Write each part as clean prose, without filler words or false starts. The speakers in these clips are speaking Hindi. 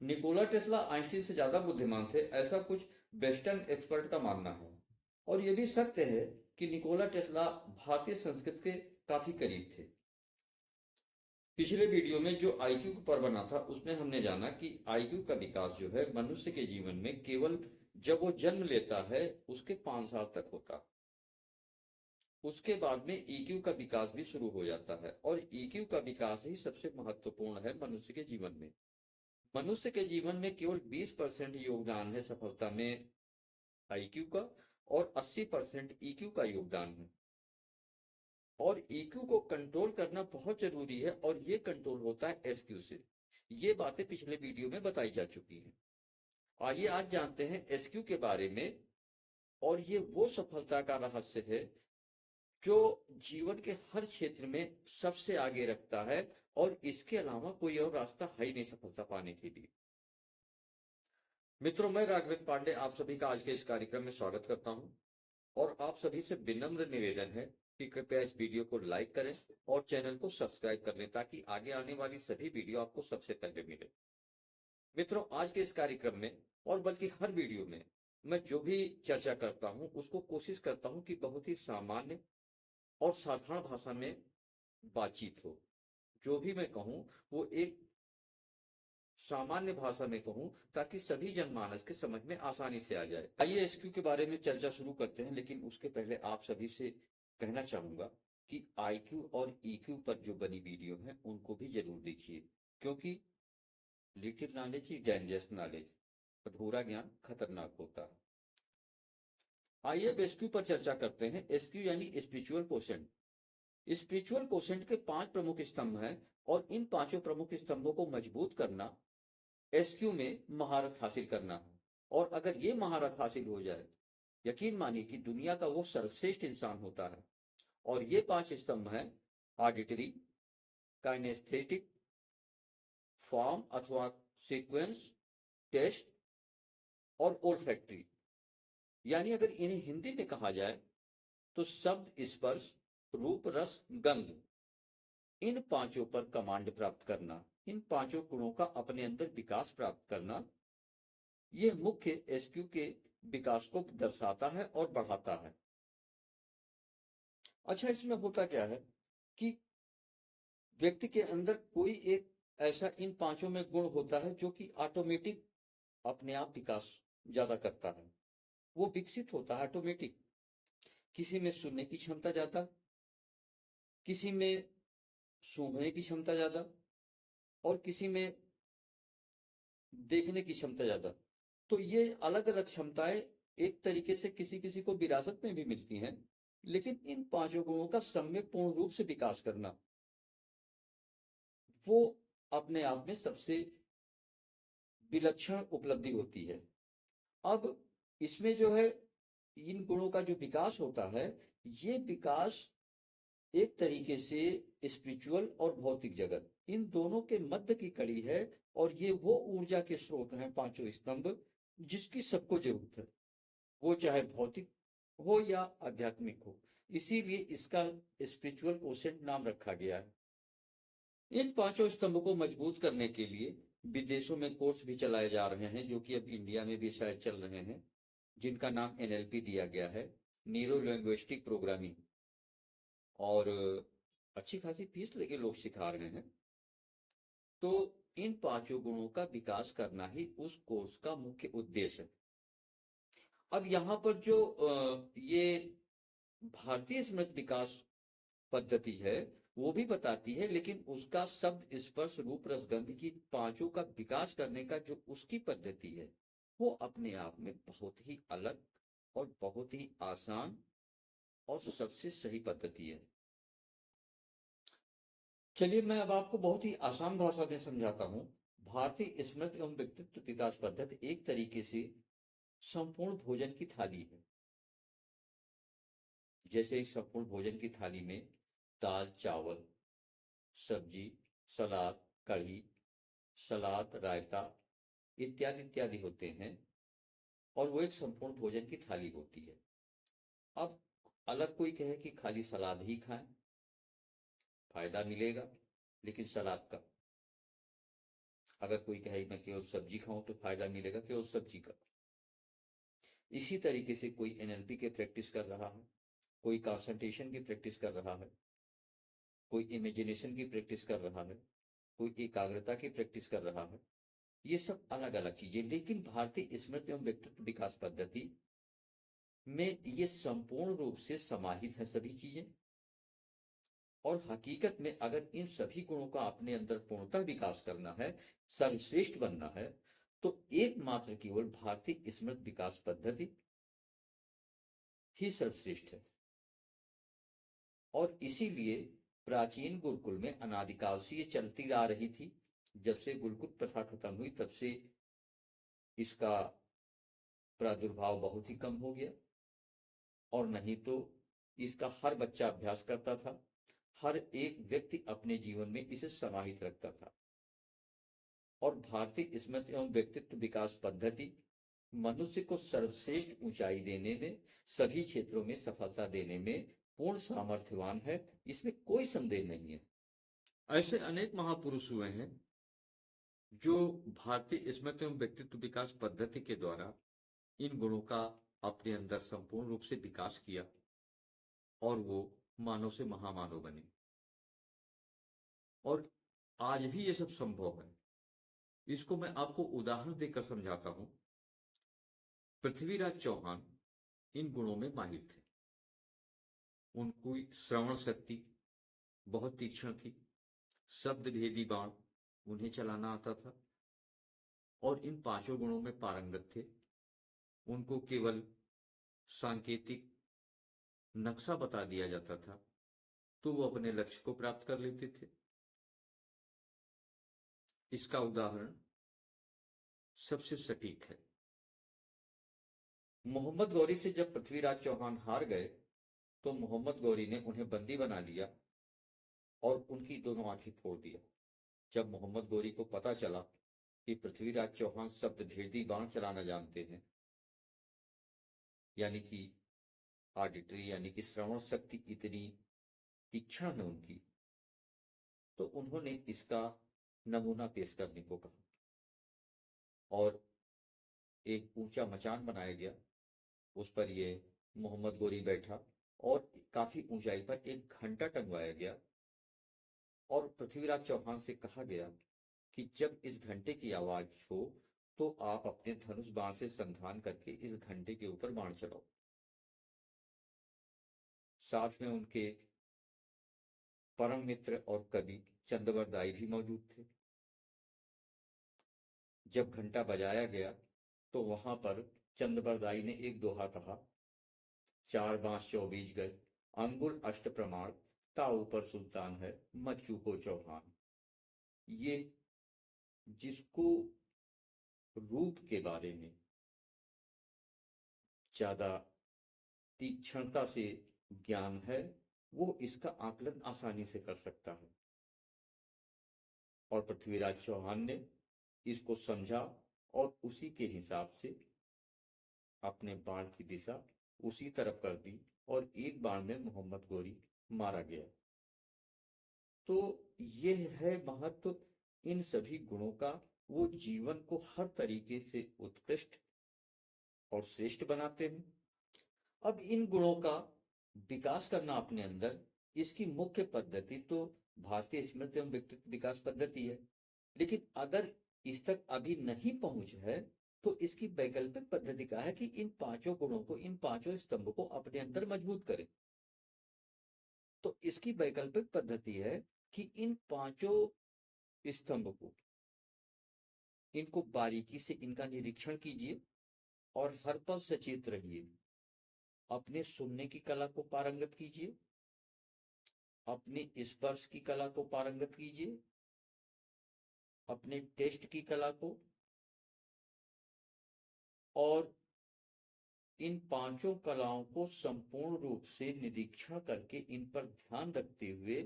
निकोला टेस्ला आइंस्टीन से ज्यादा बुद्धिमान थे, ऐसा कुछ वेस्टर्न एक्सपर्ट का मानना है। और यह भी सत्य है कि निकोला टेस्ला भारतीय संस्कृति के काफी करीब थे। पिछले वीडियो में जो आईक्यू पर बना था उसमें हमने जाना कि आईक्यू का विकास जो है मनुष्य के जीवन में केवल जब वो जन्म लेता है उसके 5 साल तक होता है। उसके बाद में ईक्यू का विकास भी शुरू हो जाता है और ईक्यू का विकास ही सबसे महत्वपूर्ण है मनुष्य के जीवन में। मनुष्य के जीवन में केवल 20% योगदान है सफलता में आईक्यू का और 80% ईक्यू का योगदान है। और ईक्यू को कंट्रोल करना बहुत जरूरी है और ये कंट्रोल होता है एसक्यू से। ये बातें पिछले वीडियो में बताई जा चुकी हैं। आइए आज जानते हैं एसक्यू के बारे में। और ये वो सफलता का रहस्य है जो जीवन के हर क्षेत्र में सबसे आगे रखता है और इसके अलावा कोई और रास्ता है ही नहीं सफलता पाने के लिए। मित्रों, मैं राघवेंद्र पांडे आप सभी का आज के इस कार्यक्रम में स्वागत करता हूं और आप सभी से विनम्र निवेदन है कि कृपया इस वीडियो को लाइक करें और चैनल को सब्सक्राइब कर लें ताकि आगे आने वाली सभी वीडियो आपको सबसे पहले मिले। मित्रों, आज के इस कार्यक्रम में और बल्कि हर वीडियो में मैं जो भी चर्चा करता हूं उसको कोशिश करता हूं कि बहुत ही सामान्य और साधारण भाषा में बातचीत हो। जो भी मैं कहूं वो एक सामान्य भाषा में कहूं ताकि सभी जनमानस के समझ में आसानी से आ जाए। आइए एसक्यू के बारे में चर्चा शुरू करते हैं, लेकिन उसके पहले आप सभी से कहना चाहूंगा कि आईक्यू और ईक्यू पर जो बनी वीडियो है उनको भी जरूर देखिए, क्योंकि little knowledge is dangerous knowledge, अधूरा ज्ञान खतरनाक होता है। आइए अब एसक्यू पर चर्चा करते हैं। एसक्यू यानी स्पिरिचुअल क्वोशेंट। स्पिरिचुअल क्वोशेंट के 5 प्रमुख स्तंभ हैं और इन पांचों प्रमुख स्तंभों को मजबूत करना एसक्यू में महारत हासिल करना है। और अगर ये महारत हासिल हो जाए, यकीन मानिए कि दुनिया का वो सर्वश्रेष्ठ इंसान होता है। और ये 5 स्तंभ हैं ऑडिटरी, काइनेस्थेटिक, फॉर्म अथवा सीक्वेंस, टेस्ट और ओल्फैक्टरी। यानी अगर इन्हें हिंदी में कहा जाए तो शब्द, स्पर्श, रूप, रस, गंध, इन पांचों पर कमांड प्राप्त करना, इन पांचों गुणों का अपने अंदर विकास प्राप्त करना, यह मुख्य एसक्यू के विकास को दर्शाता है और बढ़ाता है। अच्छा, इसमें होता क्या है कि व्यक्ति के अंदर कोई एक ऐसा इन पांचों में गुण होता है जो कि ऑटोमेटिक अपने आप विकास ज्यादा करता है, वो विकसित होता है ऑटोमेटिक। किसी में सुनने की क्षमता ज्यादा, किसी में सूंघने की क्षमता ज्यादा और किसी में देखने की क्षमता ज्यादा। तो ये अलग अलग क्षमताएं एक तरीके से किसी किसी को विरासत में भी मिलती हैं, लेकिन इन पांचों गुणों का सम्यक पूर्ण रूप से विकास करना वो अपने आप में सबसे विलक्षण उपलब्धि होती है। अब इसमें जो है इन गुणों का जो विकास होता है, ये विकास एक तरीके से स्पिरिचुअल और भौतिक जगत, इन दोनों के मध्य की कड़ी है। और ये वो ऊर्जा के स्रोत हैं पांचों स्तंभ जिसकी सबको जरूरत है, वो चाहे भौतिक हो या आध्यात्मिक हो। इसीलिए इसका स्पिरिचुअल क्वोशेंट नाम रखा गया है। इन पांचों स्तंभों को मजबूत करने के लिए विदेशों में कोर्स भी चलाए जा रहे हैं, जो कि अब इंडिया में भी शायद चल रहे हैं, जिनका नाम एनएलपी दिया गया है, न्यूरो लिंग्विस्टिक प्रोग्रामिंग। और अच्छी खासी फीस लेके लोग सिखा रहे हैं। तो इन पांचों गुणों का विकास करना ही उस कोर्स का मुख्य उद्देश्य है। अब यहाँ पर जो ये भारतीय स्मृति विकास पद्धति है वो भी बताती है, लेकिन उसका शब्द, स्पर्श, रूप, रस, गंध की पांचों का विकास करने का जो उसकी पद्धति है वो अपने आप में बहुत ही अलग और बहुत ही आसान और सबसे सही पद्धति है। चलिए मैं अब आपको बहुत ही आसान भाषा में समझाता हूं। भारतीय स्मृति एवं व्यक्तित्व विकास पद्धति एक तरीके से संपूर्ण भोजन की थाली है। जैसे एक संपूर्ण भोजन की थाली में दाल, चावल, सब्जी, सलाद, कढ़ी, सलाद, रायता इत्यादि इत्यादि होते हैं और वो एक संपूर्ण भोजन की थाली होती है। अब अलग कोई कहे कि खाली सलाद ही खाएं, फायदा मिलेगा, लेकिन सलाद का अगर कोई कहे मैं केवल सब्जी खाऊं तो फायदा मिलेगा केवल सब्जी का। इसी तरीके से कोई एनएलपी की प्रैक्टिस कर रहा है, कोई कंसंट्रेशन की प्रैक्टिस कर रहा है, कोई इमेजिनेशन की प्रैक्टिस कर रहा है, कोई एकाग्रता की प्रैक्टिस कर रहा है। ये सब अलग अलग चीजें, लेकिन भारतीय स्मृति एवं व्यक्तित्व विकास पद्धति में ये संपूर्ण रूप से समाहित है सभी चीजें। और हकीकत में अगर इन सभी गुणों का अपने अंदर पूर्णतः विकास करना है, सर्वश्रेष्ठ बनना है, तो एकमात्र केवल भारतीय स्मृति विकास पद्धति ही सर्वश्रेष्ठ है। और इसीलिए प्राचीन गुरुकुल में अनादिकाल से ये चलती आ रही थी। जब से गुरुकुल प्रथा खत्म हुई तब से इसका प्रादुर्भाव बहुत ही कम हो गया, और नहीं तो इसका हर बच्चा अभ्यास करता था, हर एक व्यक्ति अपने जीवन में इसे समाहित रखता था। और भारतीय स्मृति एवं व्यक्तित्व विकास पद्धति मनुष्य को सर्वश्रेष्ठ ऊंचाई देने में, सभी क्षेत्रों में सफलता देने में पूर्ण सामर्थ्यवान है, इसमें कोई संदेह नहीं है। ऐसे अनेक महापुरुष हुए हैं जो भारतीय स्मृति एवं व्यक्तित्व विकास पद्धति के द्वारा इन गुणों का अपने अंदर संपूर्ण रूप से विकास किया और वो मानव से महामानव बने। और आज भी ये सब संभव है। इसको मैं आपको उदाहरण देकर समझाता हूं। पृथ्वीराज चौहान इन गुणों में माहिर थे। उनकी श्रवण शक्ति बहुत तीक्ष्ण थी, शब्द भेदी बाण उन्हें चलाना आता था, और इन पांचों गुणों में पारंगत थे। उनको केवल सांकेतिक नक्शा बता दिया जाता था तो वो अपने लक्ष्य को प्राप्त कर लेते थे। इसका उदाहरण सबसे सटीक है। मोहम्मद गौरी से जब पृथ्वीराज चौहान हार गए तो मोहम्मद गौरी ने उन्हें बंदी बना लिया और उनकी दोनों आंखें फोड़ दिया। जब मोहम्मद गौरी को पता चला कि पृथ्वीराज चौहान शब्द भेदी बाण चलाना जानते हैं, यानी कि ऑडिटरी यानी कि श्रवण शक्ति इतनी तीक्ष्ण है उनकी, तो उन्होंने इसका नमूना पेश करने को कहा और एक ऊंचा मचान बनाया गया। उस पर ये मोहम्मद गोरी बैठा और काफी ऊंचाई पर एक घंटा टंगवाया गया और पृथ्वीराज चौहान से कहा गया कि जब इस घंटे की आवाज हो तो आप अपने धनुष बाण से संधान करके इस घंटे के ऊपर बाण चलाओ। साथ में उनके परम मित्र और कवि चंद्रवर दाई भी मौजूद थे। जब घंटा बजाया गया तो वहां पर चंद्रवर दाई ने एक दोहा कहा, चार बांस 24 गज, अंगुल अष्ट प्रमाण, ताऊ पर सुल्तान है, मच्चू को चौहान। ये जिसको रूप के बारे में ज्यादा तीक्ष्णता से ज्ञान है वो इसका आकलन आसानी से कर सकता है। और पृथ्वीराज चौहान ने इसको समझा और उसी के हिसाब से अपने बाण की दिशा उसी तरफ कर दी और एक बाण में मोहम्मद गोरी मारा गया। तो यह है महत्व इन सभी गुणों का। वो जीवन को हर तरीके से उत्कृष्ट और श्रेष्ठ बनाते हैं। अब इन गुणों का विकास करना अपने अंदर, इसकी मुख्य पद्धति तो भारतीय स्मृति एवं व्यक्तित्व विकास पद्धति है। लेकिन अगर इस तक अभी नहीं पहुंच है तो इसकी वैकल्पिक पद्धति का है कि इन पांचों गुणों को, इन पांचों स्तंभ को अपने अंदर मजबूत करें। तो इसकी वैकल्पिक पद्धति है कि इन पांचों स्तंभ को, इनको बारीकी से इनका निरीक्षण कीजिए और हर पल सचेत रहिए। अपने सुनने की कला को पारंगत कीजिए, अपने स्पर्श की कला को पारंगत कीजिए, अपने टेस्ट की कला को, और इन पांचों कलाओं को संपूर्ण रूप से निरीक्षण करके इन पर ध्यान रखते हुए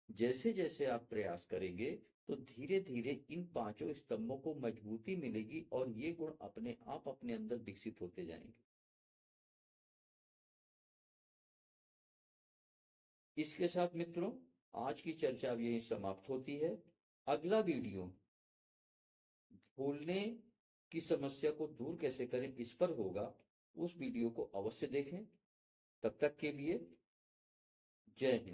जैसे जैसे आप प्रयास करेंगे तो धीरे धीरे इन पांचों स्तंभों को मजबूती मिलेगी और ये गुण अपने आप अपने अंदर विकसित होते जाएंगे। इसके साथ मित्रों आज की चर्चा अब यही समाप्त होती है। अगला वीडियो फूलने की समस्या को दूर कैसे करें इस पर होगा, उस वीडियो को अवश्य देखें। तब तक के लिए जय हिंद।